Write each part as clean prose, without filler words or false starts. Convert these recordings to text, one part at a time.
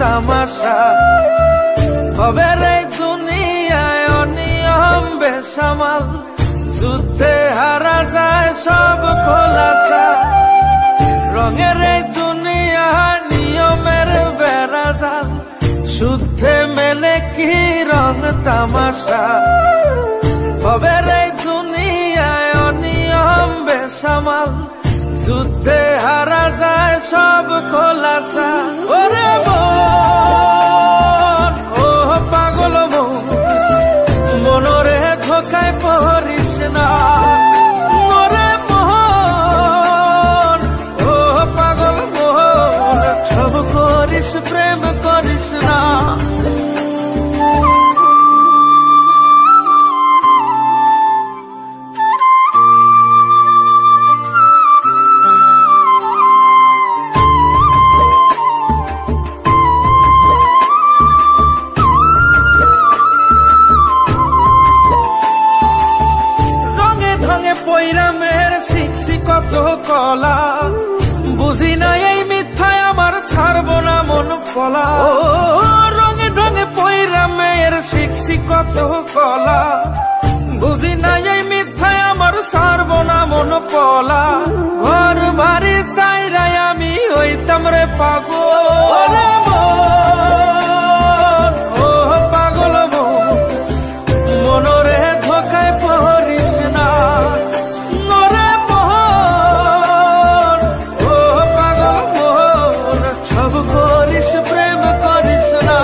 তামাশা হবে রে দুনিয়ায় অনিয়ম বেসামাল যুদ্ধে হারা যায় সব খোলাসা রঙের এই দুনিয়া নিয়মের বেড়াজাল শুদ্ধে মেলে কি রং তামাশা হবে রে দুনিয়ায় অনিয়ম বেসামাল যুদ্ধে হারা যায় সব খোলাসা ওরে মন ও পাগল মন মনরে ধোকায় পড়িস না ওরে মন ও পাগল মন সব করিস প্রেম করিস না পৈরামের শিখছি কত কলা বুঝি না এই মিথ্যায় আমার ছাড়বো না মন পলা রঙে ঢঙে পৈরামের শিখছি কত কলা বুঝি না এই মিথ্যায় আমার ছাড়বো না মন পলা ঘর বাড়ি চাইরাই আমি হইতাম রে পাগল ও পাগল মনরে ধোকায় পড়িস না প্রেম করিস না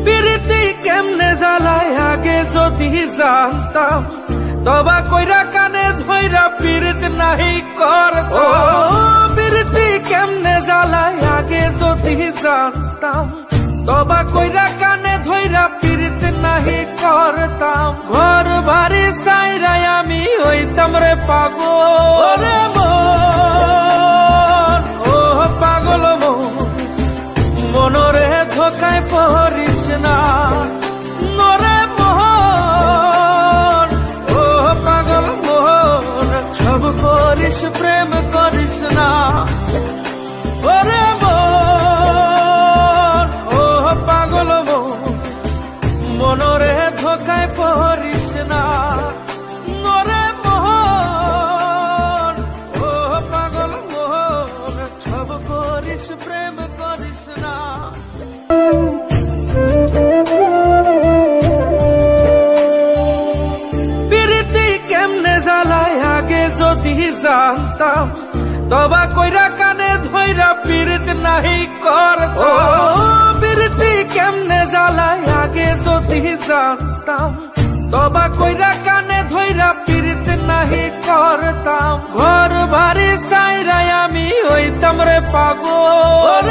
প্রীতি কেমনে জ্বালায় আগে যদি জানতাম তবা কইরা কানে ধইরা পীড়িত নাহি করতাম প্রীতি কেমনে জ্বালায় আগে যদি জানতাম তবা কইরা কানে ধইরা পীড়িত নাহি করতাম ঘর বাড়ি চাইরাই আমি হইতাম রে পাগল ও পাগল মনরে ধোকায় পড়িস না নরে পাগল মন সব করিস প্রেম করিস না ওরে মন ও পাগল মনরে ধোকায় পড়িস না নরে মন ও পাগল মন সব করিস প্রেম করিস না আগে যদি জানতাম তবা কইরা কানে ধইরা পীড়িত নাহি করতাম প্রীতি কেমনে জ্বালায় আগে যদি জানতাম তবা কইরা কানে ধইরা পীড়িত নাহি করতাম ঘর বাড়ি চাইরাই আমি হইতাম রে পাগল